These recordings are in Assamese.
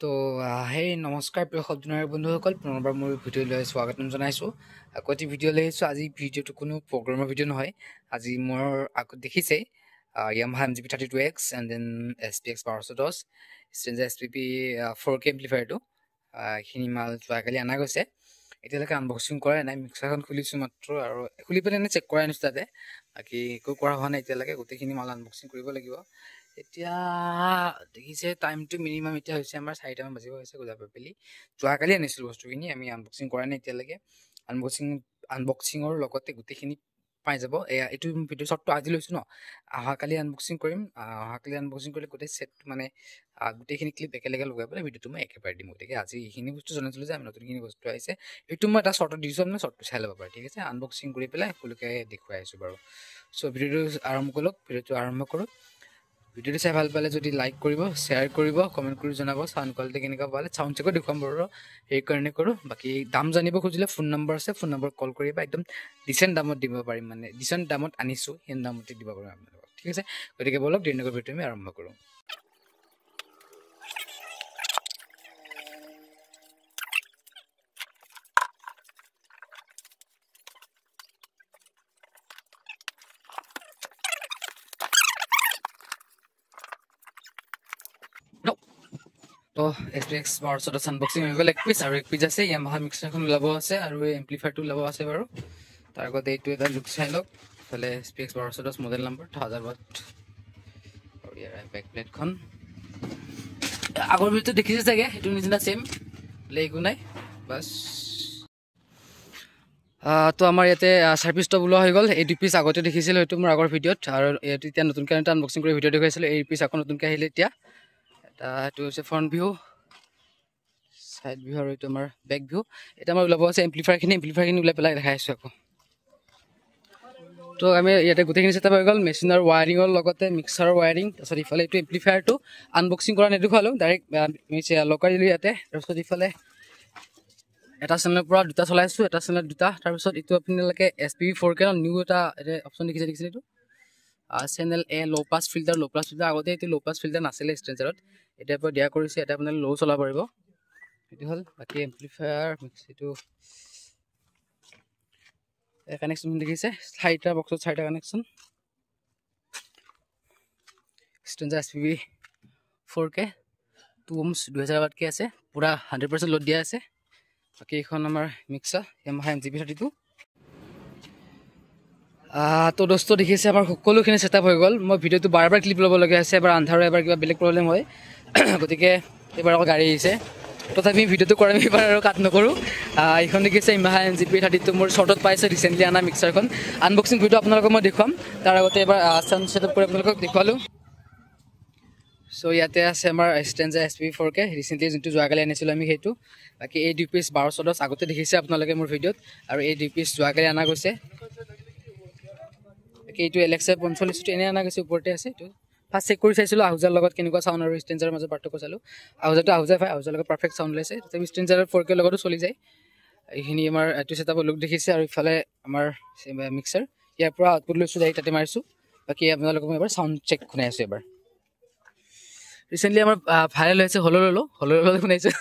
তো হেই নমস্কাৰ প্ৰিয় শব্দনায়ক বন্ধুসকল পুনৰবাৰ মোৰ ভিডিঅ'লৈ স্বাগতম জনাইছোঁ। আকৌ এটি ভিডিঅ' লৈ আহিছোঁ। আজি ভিডিঅ'টো কোনো প্ৰগ্ৰামৰ ভিডিঅ' নহয়। আজি মোৰ আগত দেখিছে Yamaha MGP32X and then SPX 1210 ষ্টেঞ্জাৰ SPP 4K এম্প্লিফায়াৰটো এইখিনি মাল যোৱাকালি অনা গৈছে। এতিয়ালৈকে আনবক্সিং কৰা নাই, মিক্সাৰখন খুলিছোঁ মাত্ৰ আৰু খুলি পেলাই এনে চেক কৰাই আনিছোঁ তাতে। বাকী একো কৰা হোৱা নাই এতিয়ালৈকে, গোটেইখিনি মাল আনবক্সিং কৰিব লাগিব। এতিয়া দেখিছে টাইমটো মিনিমাম এতিয়া হৈছে আমাৰ 4টামান বাজিব হৈছে গজাবেলি। যোৱাকালি আনিছিলোঁ বস্তুখিনি, আমি আনবক্সিং কৰা নাই এতিয়ালৈকে। আনবক্সিঙৰ লগতে গোটেইখিনি পাই যাব। এইটো ভিডিঅ' শ্বটটো আজি লৈছোঁ ন, অহাকালি আনবক্সিং কৰিম। অহাকালি আনবক্সিং কৰিলে গোটেই ছেটটো মানে গোটেইখিনি ক্লিপ একেলগে লগাই পেলাই ভিডিঅ'টো মই একেবাৰে দিম। গতিকে আজি এইখিনি বস্তু জনাইছিলোঁ যে আমি নতুনখিনি বস্তু আহিছে, এইটো মই এটা শ্বৰ্টত দিছোঁ, আপোনাৰ শ্বৰ্টটো চাই ল'ব পাৰে। ঠিক আছে, আনবক্সিং কৰি পেলাই সকলোকে দেখুৱাই আছোঁ বাৰু। চ' ভিডিঅ'টো আৰম্ভ কৰক, ভিডিঅ'টো আৰম্ভ কৰোঁ। ভিডিঅ'টো চাই ভাল পালে যদি লাইক কৰিব, শ্বেয়াৰ কৰিব, কমেণ্ট কৰি জনাব চাউণ্ড কোৱালিটি কেনেকুৱা পালে। চাউণ্ড চেকো দেখুৱাম বাৰু, সেইকাৰণে কৰোঁ। বাকী দাম জানিব খুজিলে ফোন নম্বৰ আছে, ফোন নম্বৰ কল কৰিবা। একদম ডিচেণ্ট দামত দিব পাৰিম, মানে ডিচেণ্ট দামত আনিছোঁ, সেই দামতে দিব পাৰিম আপোনালোকক। ঠিক আছে, গতিকে বলক দেৰি নকৰি ভিডিঅ'টো আমি আৰম্ভ কৰোঁ। তো SPX 1210 আনবক্সিং হৈ গ'ল। এক পিচ আছে, Yamaha মিক্সাৰখন ওলাব আছে আৰু এই এম্প্লিফায়াৰটো ওলাব আছে বাৰু। তাৰ আগতে এইটো এটা লুক চাই লওক। ইফালে SPX 1210 মডেল নম্বৰ 1000 ৱাট আৰু ইয়াৰ বেক প্লেটখন আগৰ ভিডিঅ'টো দেখিছে চাগে, সেইটো নিচিনা ছেম, একো নাই বাছ। তো আমাৰ ইয়াতে চাৰ্ভিচটো ওলোৱা হৈ গ'ল। এই 2 পিচ আগতে দেখিছিলোঁ, সেইটো মোৰ আগৰ ভিডিঅ'ত, আৰু এইটো এতিয়া নতুনকৈ এটা আনবক্সিং কৰি ভিডিঅ' দেখুৱাইছিলোঁ। এই পিচ আকৌ নতুনকৈ আহিলে এতিয়া। এইটো হৈছে ফ্ৰণ্ট ভিউ, চাইড ভিউ আৰু এইটো আমাৰ বেক ভিউ। এতিয়া আমাৰ ওলাব আছে এম্প্লিফায়াৰখিনি ওলাই পেলাই দেখাই আছোঁ আকৌ। তো আমি ইয়াতে গোটেইখিনি ছেটআপ হৈ গ'ল, মেচিনৰ ৱায়াৰিঙৰ লগতে মিক্সাৰৰ ৱায়াৰিং। তাৰপিছত ইফালে এইটো এম্প্লিফায়াৰটো আনবক্সিং কৰা নেদেখুৱালোঁ, ডাইৰেক্ট লগাই দিলোঁ ইয়াতে। তাৰপিছত ইফালে এটা চেনেলৰ পৰা দুটা চলাইছোঁ, এটা চেনেলত দুটা। তাৰপিছত এইটো আপোনালোকে SPP 4K নিউ এটা অপশ্যন দেখিছে এইটো চেনেল ল' পাছ ফিল্টাৰ। আগতে এইটো ল' পাছ ফিল্টাৰ নাছিলে ষ্টেঞ্জাৰত, এতিয়াৰ পৰা দিয়া কৰিছে। এতিয়া আপোনালোকে ল' চলাব পাৰিব, সেইটো হ'ল। বাকী এম্প্লিফায়াৰ এইটো কানেকশ্যন দেখিছে, 4টা বক্সত 4টা কানেকশ্যন। ষ্টেঞ্জাৰ SPP 4K 2 ohms 2000 ৱাটকৈ আছে, পূৰা 100% লোড দিয়া আছে। বাকী এইখন আমাৰ মিক্সাৰ Yamaha MGP32। তো দোস্ত দেখিছে আমাৰ সকলোখিনি ছেটআপ হৈ গ'ল। মই ভিডিঅ'টো বাৰ ক্লিপ ল'বলগীয়া হৈছে, এবাৰ আন্ধাৰ, এবাৰ কিবা বেলেগ প্ৰব্লেম হয়, গতিকে এইবাৰ আকৌ গাড়ী আহিছে। তথাপি ভিডিঅ'টো কৰা আমি এইবাৰ আৰু কাট নকৰোঁ। এইখন দেখিছে Yamaha MGP32, মোৰ শ্বৰ্টত পাইছে ৰিচেণ্টলি অনা মিক্সাৰখন। আনবক্সিং ভিডিঅ' আপোনালোকক মই দেখুৱাম, তাৰ আগতে এবাৰ চাউণ্ড ছেটআপ কৰি আপোনালোকক দেখুৱালোঁ। চ' ইয়াতে আছে আমাৰ ষ্টেঞ্জাৰ SPP 4K, ৰিচেণ্টলি যোনটো যোৱাকালি আনিছিলোঁ আমি সেইটো। বাকী এই 2 পিচ 1210 আগতে দেখিছে আপোনালোকে মোৰ ভিডিঅ'ত, আৰু এই 2 পিচ যোৱাকালি অনা গৈছে। বাকী এইটো LXI 45টো এনেই অনা গৈছে, ওপৰতে আছে। এইটো ফাৰ্ষ্ট চেক কৰি চাইছিলোঁ আহুজাৰ লগত কেনেকুৱা চাউণ্ড আৰু ষ্টেঞ্জাৰৰ মাজত পাৰ্থক্য চালোঁ। আহুজাৰটো আহুজাৰ পায়, আহুজাৰ লগত পাৰফেক্ট চাউণ্ড ওলাইছে। তথাপি ষ্টেঞ্জাৰৰ 4K লগতো চলি যায়। এইখিনি আমাৰ এইটো ছেটআপৰ লুক দেখিছে। আৰু ইফালে আমাৰ মিক্সাৰ, ইয়াৰ পৰা আউটপুট লৈছোঁ, ডাইৰেক্ট তাতে মাৰিছোঁ। বাকী আপোনালোকক মই এবাৰ চাউণ্ড চেক শুনাই আছোঁ। এবাৰ ৰিচেণ্টলি আমাৰ ভাইৰেল হৈছে হল'ল শুনাইছোঁ।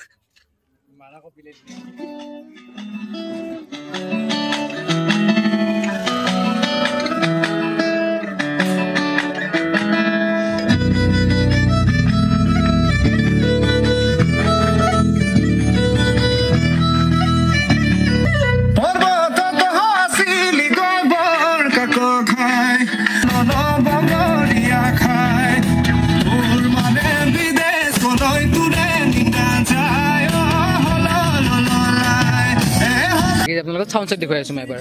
আপোনালোকক চাউণ্ড চেক দেখুৱাই আছোঁ মই এবাৰ।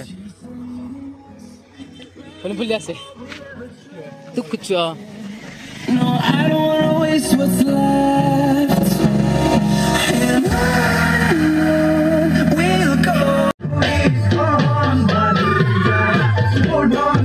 ফুলি আছে তোক কুচু No, I don't wanna waste what's left, and on we'll go. On Maria, hold on,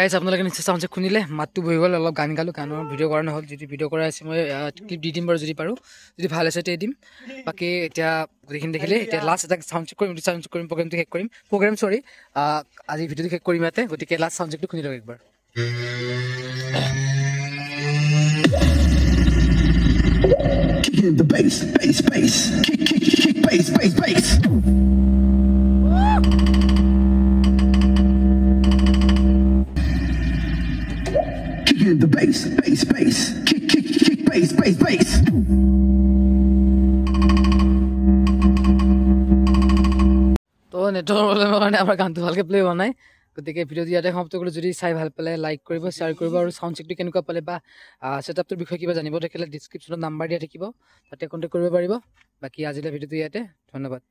guys আপোনালোকে নিশ্চয় চাউণ্ড চেক শুনিলে মাতটো বহি গ'ল অলপ গান গালোঁ গানৰ ভিডিঅ' কৰা নহ'ল যদি ভিডিঅ' কৰা আছে মই ক্লিপ দি দিম বাৰু যদি পাৰোঁ যদি ভাল আছে তেতিয়া দিম বাকী এতিয়া গোটেইখিনি দেখিলে এতিয়া লাষ্ট এটা চাউণ্ড চেক কৰিম চাউণ্ড চেক কৰিম প্ৰগ্ৰেমটো শেষ কৰিম আজি ভিডিঅ'টো শেষ কৰিম ইয়াতে গতিকে লাষ্ট চাউণ্ড চেকটো শুনি লওক একবাৰ The bass, bass, bass, kick, bass, bass, bass. Kicking the bass, bass, bass, kick, bass, bass, bass. তো নেটৱৰ্কৰ প্ৰব্লেমৰ কাৰণে আমাৰ গানটো ভালকৈ প্লে হোৱা নাই গতিকে ভিডিঅ'টো ইয়াতে সমাপ্ত কৰিলোঁ যদি চাই ভাল পালে লাইক কৰিব শ্বেয়াৰ কৰিব আৰু চাউণ্ড চেকটো কেনেকুৱা পালে বা ছেটআপটোৰ বিষয়ে কিবা জানিব থাকিলে ডিছক্ৰিপশ্যনত নাম্বাৰ দিয়া থাকিব তাতে কণ্টেক্ট কৰিব পাৰিব বাকী আজিলৈ ভিডিঅ'টো ইয়াতে ধন্যবাদ